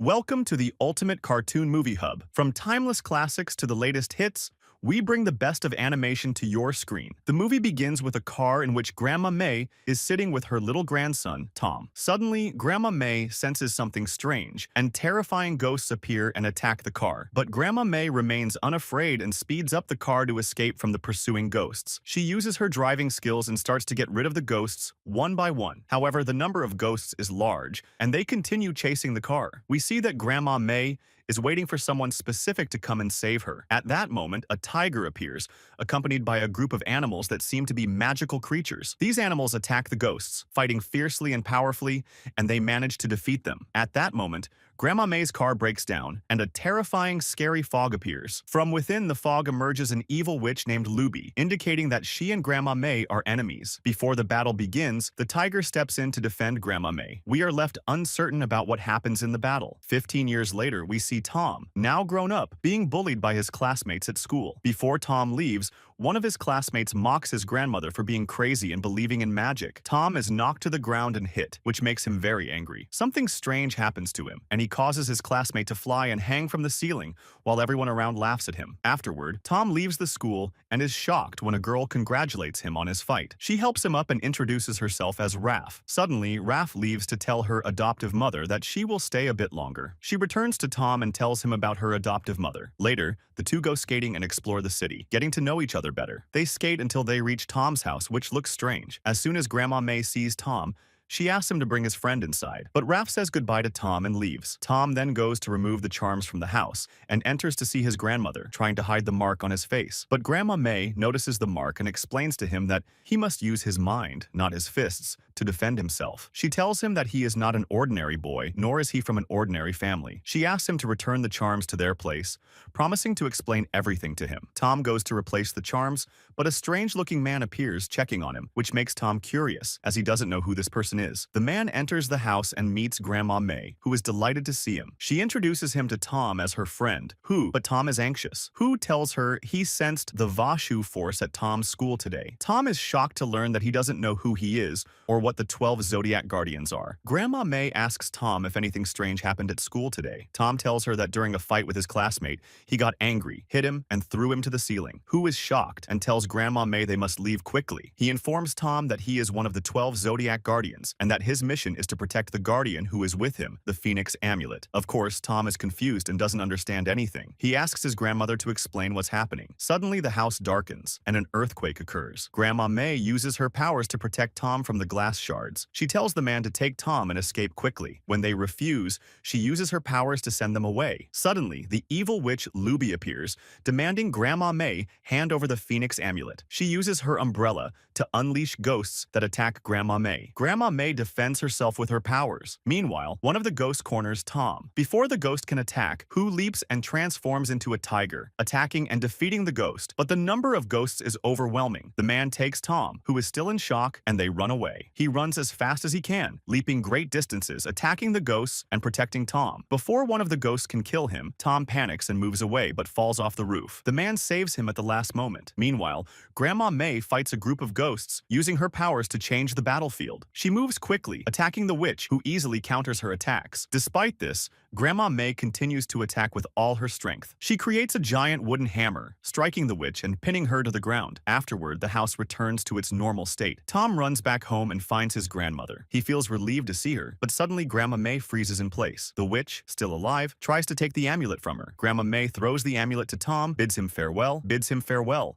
Welcome to the Ultimate Cartoon Movie Hub. From timeless classics to the latest hits, we bring the best of animation to your screen. The movie begins with a car in which Grandma May is sitting with her little grandson, Tom. Suddenly, Grandma May senses something strange, and terrifying ghosts appear and attack the car. But Grandma May remains unafraid and speeds up the car to escape from the pursuing ghosts. She uses her driving skills and starts to get rid of the ghosts one by one. However, the number of ghosts is large, and they continue chasing the car. We see that Grandma May is waiting for someone specific to come and save her. At that moment, a tiger appears, accompanied by a group of animals that seem to be magical creatures. These animals attack the ghosts, fighting fiercely and powerfully, and they manage to defeat them. At that moment, Grandma May's car breaks down, and a terrifying, scary fog appears. From within the fog emerges an evil witch named Luby, indicating that she and Grandma May are enemies. Before the battle begins, the tiger steps in to defend Grandma May. We are left uncertain about what happens in the battle. 15 years later, we see Tom, now grown up, being bullied by his classmates at school. Before Tom leaves, one of his classmates mocks his grandmother for being crazy and believing in magic. Tom is knocked to the ground and hit, which makes him very angry. Something strange happens to him, and he causes his classmate to fly and hang from the ceiling while everyone around laughs at him. Afterward, Tom leaves the school and is shocked when a girl congratulates him on his fight. She helps him up and introduces herself as Raph. Suddenly, Raph leaves to tell her adoptive mother that she will stay a bit longer. She returns to Tom and tells him about her adoptive mother. Later, the two go skating and explore the city, getting to know each other better. They skate until they reach Tom's house, which looks strange. As soon as Grandma May sees Tom, she asks him to bring his friend inside, but Raph says goodbye to Tom and leaves. Tom then goes to remove the charms from the house and enters to see his grandmother, trying to hide the mark on his face. But Grandma May notices the mark and explains to him that he must use his mind, not his fists, to defend himself. She tells him that he is not an ordinary boy, nor is he from an ordinary family. She asks him to return the charms to their place, promising to explain everything to him. Tom goes to replace the charms, but a strange-looking man appears checking on him, which makes Tom curious, as he doesn't know who this person is. The man enters the house and meets Grandma May, who is delighted to see him. She introduces him to Tom as her friend, but Tom is anxious. Who tells her he sensed the Vashu force at Tom's school today. Tom is shocked to learn that he doesn't know who he is or what the 12 Zodiac Guardians are. Grandma May asks Tom if anything strange happened at school today. Tom tells her that during a fight with his classmate, he got angry, hit him, and threw him to the ceiling. Who is shocked and tells Grandma May they must leave quickly. He informs Tom that he is one of the 12 Zodiac Guardians and that his mission is to protect the guardian who is with him, the Phoenix Amulet. Of course, Tom is confused and doesn't understand anything. He asks his grandmother to explain what's happening. Suddenly, the house darkens and an earthquake occurs. Grandma May uses her powers to protect Tom from the glass shards. She tells the man to take Tom and escape quickly. When they refuse, she uses her powers to send them away. Suddenly, the evil witch Luby appears, demanding Grandma May hand over the Phoenix Amulet. She uses her umbrella to unleash ghosts that attack Grandma May. Grandma May defends herself with her powers. Meanwhile, one of the ghosts corners Tom. Before the ghost can attack, Who leaps and transforms into a tiger, attacking and defeating the ghost. But the number of ghosts is overwhelming. The man takes Tom, who is still in shock, and they run away. He runs as fast as he can, leaping great distances, attacking the ghosts and protecting Tom. Before one of the ghosts can kill him, Tom panics and moves away but falls off the roof. The man saves him at the last moment. Meanwhile, Grandma May fights a group of ghosts, using her powers to change the battlefield. She moves quickly, attacking the witch, who easily counters her attacks. Despite this, Grandma May continues to attack with all her strength. She creates a giant wooden hammer, striking the witch and pinning her to the ground. Afterward, the house returns to its normal state. Tom runs back home and finds his grandmother. He feels relieved to see her, but suddenly Grandma May freezes in place. The witch, still alive, tries to take the amulet from her. Grandma May throws the amulet to Tom, bids him farewell,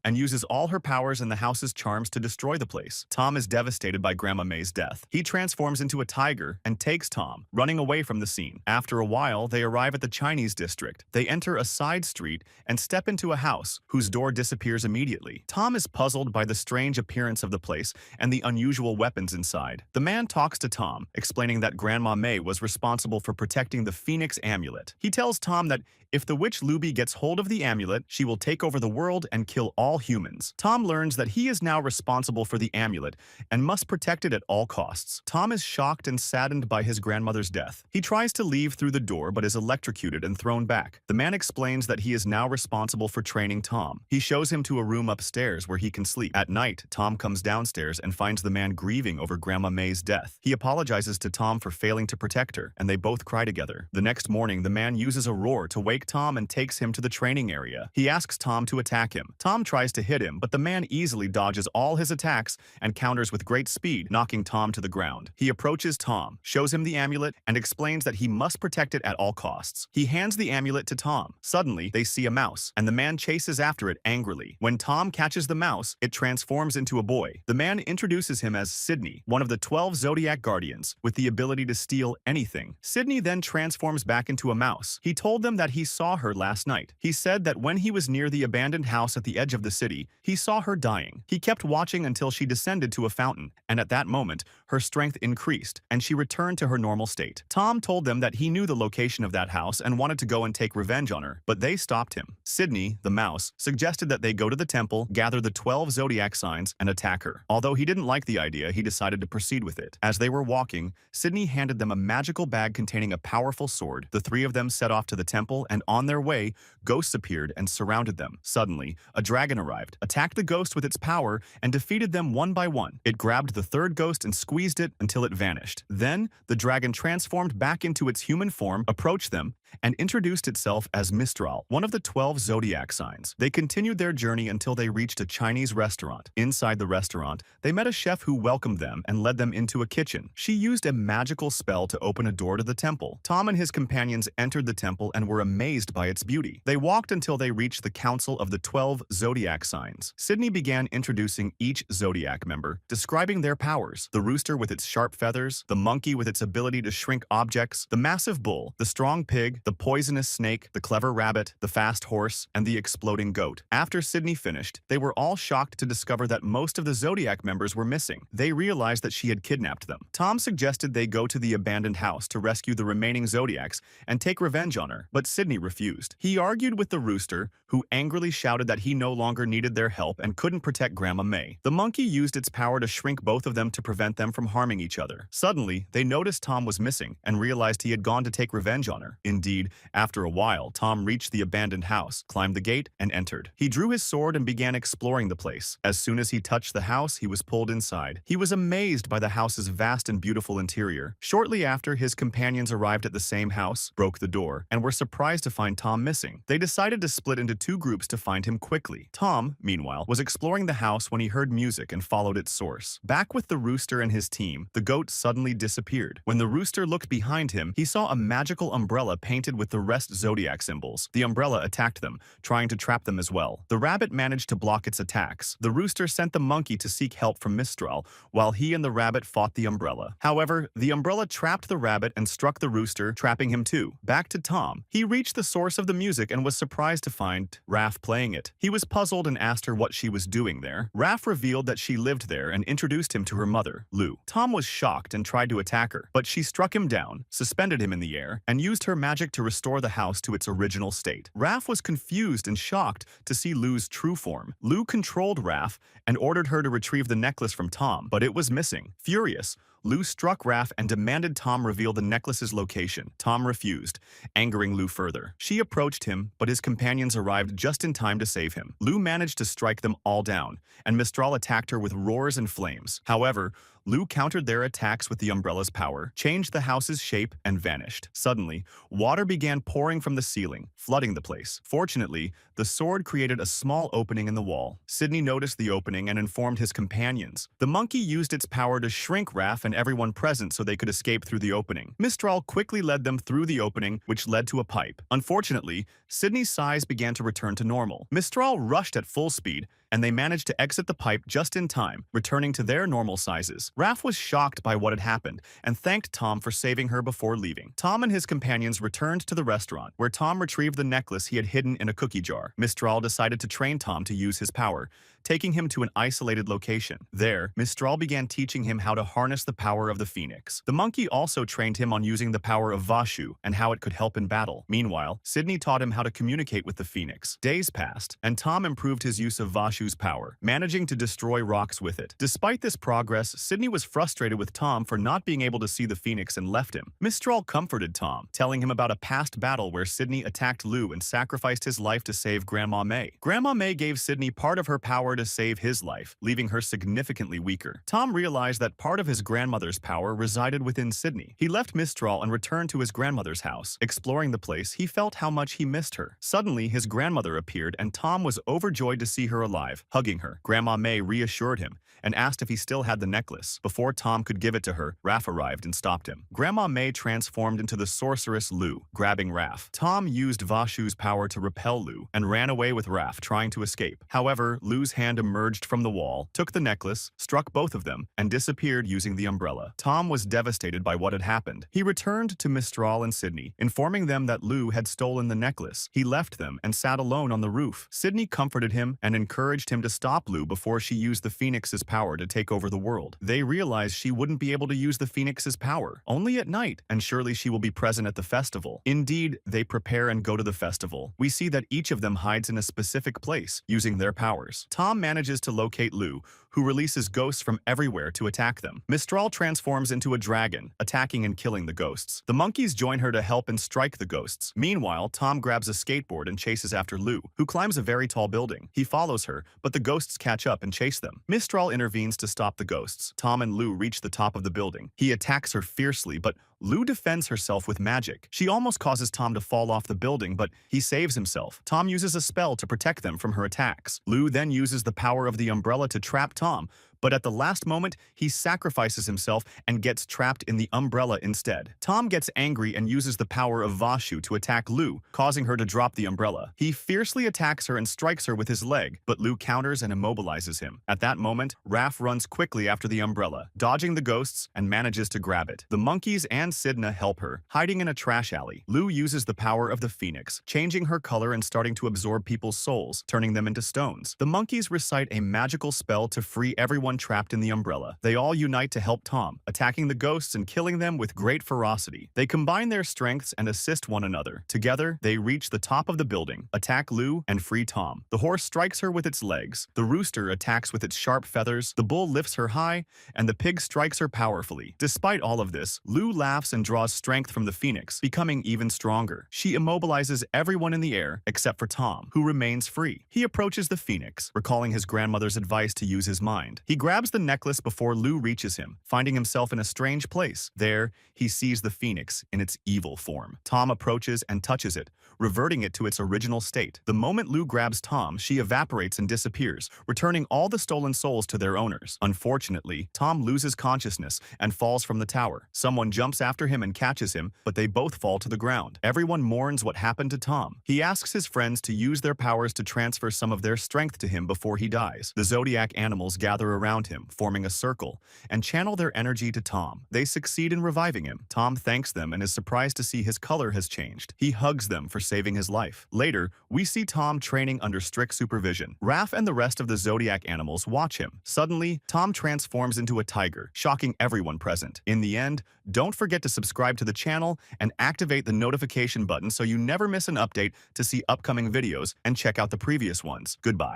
and uses all her powers and the house's charms to destroy the place. Tom is devastated by Grandma May's death. He transforms into a tiger and takes Tom, running away from the scene. After a while, they arrive at the Chinese district. They enter a side street and step into a house whose door disappears immediately. Tom is puzzled by the strange appearance of the place and the unusual weapons inside. The man talks to Tom, explaining that Grandma May was responsible for protecting the Phoenix Amulet. He tells Tom that if the witch Luby gets hold of the amulet, she will take over the world and kill all humans. Tom learns that he is now responsible for the amulet and must protect it at all costs. Tom is shocked and saddened by his grandmother's death. He tries to leave through the door but is electrocuted and thrown back. The man explains that he is now responsible for training Tom. He shows him to a room upstairs where he can sleep. At night, Tom comes downstairs and finds the man grieving over for Grandma May's death. He apologizes to Tom for failing to protect her, and they both cry together. The next morning, the man uses a roar to wake Tom and takes him to the training area. He asks Tom to attack him. Tom tries to hit him, but the man easily dodges all his attacks and counters with great speed, knocking Tom to the ground. He approaches Tom, shows him the amulet, and explains that he must protect it at all costs. He hands the amulet to Tom. Suddenly, they see a mouse, and the man chases after it angrily. When Tom catches the mouse, it transforms into a boy. The man introduces him as Sydney, one of the 12 Zodiac Guardians, with the ability to steal anything. Sydney then transforms back into a mouse. He told them that he saw her last night. He said that when he was near the abandoned house at the edge of the city, he saw her dying. He kept watching until she descended to a fountain, and at that moment, her strength increased, and she returned to her normal state. Tom told them that he knew the location of that house and wanted to go and take revenge on her, but they stopped him. Sydney, the mouse, suggested that they go to the temple, gather the 12 Zodiac signs, and attack her. Although he didn't like the idea, he decided to proceed with it. As they were walking, Sydney handed them a magical bag containing a powerful sword. The three of them set off to the temple, and on their way, ghosts appeared and surrounded them. Suddenly, a dragon arrived, attacked the ghost with its power, and defeated them one by one. It grabbed the third ghost and squeezed it until it vanished. Then, the dragon transformed back into its human form, approached them, and introduced itself as Mistral, one of the 12 Zodiac signs. They continued their journey until they reached a Chinese restaurant. Inside the restaurant, they met a chef who welcomed them and led them into a kitchen. She used a magical spell to open a door to the temple. Tom and his companions entered the temple and were amazed by its beauty. They walked until they reached the Council of the 12 Zodiac signs. Sydney began introducing each Zodiac member, describing their powers: the rooster with its sharp feathers, the monkey with its ability to shrink objects, the massive bull, the strong pig, the poisonous snake, the clever rabbit, the fast horse, and the exploding goat. After Sydney finished, they were all shocked to discover that most of the Zodiac members were missing. They realized that she had kidnapped them. Tom suggested they go to the abandoned house to rescue the remaining Zodiacs and take revenge on her, but Sydney refused. He argued with the rooster, who angrily shouted that he no longer needed their help and couldn't protect Grandma May. The monkey used its power to shrink both of them to prevent them from harming each other. Suddenly, they noticed Tom was missing and realized he had gone to take revenge on her. Indeed, after a while, Tom reached the abandoned house, climbed the gate, and entered. He drew his sword and began exploring the place. As soon as he touched the house, he was pulled inside. He was amazed by the house's vast and beautiful interior. Shortly after, his companions arrived at the same house, broke the door, and were surprised to find Tom missing. They decided to split into two groups to find him quickly. Tom, meanwhile, was exploring the house when he heard music and followed its source. Back with the rooster and his team, the goat suddenly disappeared. When the rooster looked behind him, he saw a magical umbrella painted with the rest Zodiac symbols. The umbrella attacked them, trying to trap them as well. The rabbit managed to block its attacks. The rooster sent the monkey to seek help from Mistral, while he and the rabbit fought the umbrella. However, the umbrella trapped the rabbit and struck the rooster, trapping him too. Back to Tom. He reached the source of the music and was surprised to find Raph playing it. He was puzzled and asked her what she was doing there. Raph revealed that she lived there and introduced him to her mother, Lou. Tom was shocked and tried to attack her, but she struck him down, suspended him in the air, and used her magic to restore the house to its original state. Raph was confused and shocked to see Lou's true form. Lou controlled Raph and ordered her to retrieve the necklace from Tom, but it was missing. Furious, Lou struck Raph and demanded Tom reveal the necklace's location. Tom refused, angering Lou further. She approached him, but his companions arrived just in time to save him. Lou managed to strike them all down, and Mistral attacked her with roars and flames. However, Lou countered their attacks with the umbrella's power, changed the house's shape, and vanished. Suddenly, water began pouring from the ceiling, flooding the place. Fortunately, the sword created a small opening in the wall. Sydney noticed the opening and informed his companions. The monkey used its power to shrink Raph and everyone present so they could escape through the opening. Mistral quickly led them through the opening, which led to a pipe. Unfortunately, Sydney's size began to return to normal. Mistral rushed at full speed, and they managed to exit the pipe just in time, returning to their normal sizes. Raph was shocked by what had happened and thanked Tom for saving her before leaving. Tom and his companions returned to the restaurant, where Tom retrieved the necklace he had hidden in a cookie jar. Mistral decided to train Tom to use his power, taking him to an isolated location. There, Mistral began teaching him how to harness the power of the phoenix. The monkey also trained him on using the power of Vashu and how it could help in battle. Meanwhile, Sydney taught him how to communicate with the phoenix. Days passed, and Tom improved his use of Vashu's power, managing to destroy rocks with it. Despite this progress, Sydney was frustrated with Tom for not being able to see the phoenix and left him. Mistral comforted Tom, telling him about a past battle where Sydney attacked Lou and sacrificed his life to save Grandma May. Grandma May gave Sydney part of her power power to save his life, leaving her significantly weaker. Tom realized that part of his grandmother's power resided within Sydney. He left Mistral and returned to his grandmother's house. Exploring the place, he felt how much he missed her. Suddenly, his grandmother appeared and Tom was overjoyed to see her alive, hugging her. Grandma May reassured him and asked if he still had the necklace. Before Tom could give it to her, Raph arrived and stopped him. Grandma May transformed into the sorceress Lou, grabbing Raph. Tom used Vashu's power to repel Lou and ran away with Raph, trying to escape. However, Lou's hand emerged from the wall, took the necklace, struck both of them, and disappeared using the umbrella. Tom was devastated by what had happened. He returned to Mistral and Sydney, informing them that Lou had stolen the necklace. He left them and sat alone on the roof. Sydney comforted him and encouraged him to stop Lou before she used the Phoenix's power to take over the world. They realized she wouldn't be able to use the Phoenix's power, only at night, and surely she will be present at the festival. Indeed, they prepare and go to the festival. We see that each of them hides in a specific place, using their powers. Tom manages to locate Lou, who releases ghosts from everywhere to attack them. Mistral transforms into a dragon, attacking and killing the ghosts. The monkeys join her to help and strike the ghosts. Meanwhile, Tom grabs a skateboard and chases after Lou, who climbs a very tall building. He follows her, but the ghosts catch up and chase them. Mistral intervenes to stop the ghosts. Tom and Lou reach the top of the building. He attacks her fiercely, but Lou defends herself with magic. She almost causes Tom to fall off the building, but he saves himself. Tom uses a spell to protect them from her attacks. Lou then uses the power of the umbrella to trap Tom, but at the last moment, he sacrifices himself and gets trapped in the umbrella instead. Tom gets angry and uses the power of Vashu to attack Lou, causing her to drop the umbrella. He fiercely attacks her and strikes her with his leg, but Lou counters and immobilizes him. At that moment, Raph runs quickly after the umbrella, dodging the ghosts and manages to grab it. The monkeys and Sidna help her, hiding in a trash alley. Lou uses the power of the Phoenix, changing her color and starting to absorb people's souls, turning them into stones. The monkeys recite a magical spell to free everyone trapped in the umbrella. They all unite to help Tom, attacking the ghosts and killing them with great ferocity. They combine their strengths and assist one another. Together, they reach the top of the building, attack Lou, and free Tom. The horse strikes her with its legs, the rooster attacks with its sharp feathers, the bull lifts her high, and the pig strikes her powerfully. Despite all of this, Lou laughs and draws strength from the Phoenix, becoming even stronger. She immobilizes everyone in the air except for Tom, who remains free. He approaches the Phoenix, recalling his grandmother's advice to use his mind. He grabs the necklace before Lou reaches him, finding himself in a strange place. There, he sees the Phoenix in its evil form. Tom approaches and touches it, reverting it to its original state. The moment Lou grabs Tom, she evaporates and disappears, returning all the stolen souls to their owners. Unfortunately, Tom loses consciousness and falls from the tower. Someone jumps after him and catches him, but they both fall to the ground. Everyone mourns what happened to Tom. He asks his friends to use their powers to transfer some of their strength to him before he dies. The Zodiac animals gather around him, forming a circle, and channel their energy to Tom. They succeed in reviving him. Tom thanks them and is surprised to see his color has changed. He hugs them for saving his life. Later, we see Tom training under strict supervision. Raph and the rest of the Zodiac animals watch him. Suddenly, Tom transforms into a tiger, shocking everyone present. In the end, don't forget to subscribe to the channel and activate the notification button so you never miss an update to see upcoming videos and check out the previous ones. Goodbye.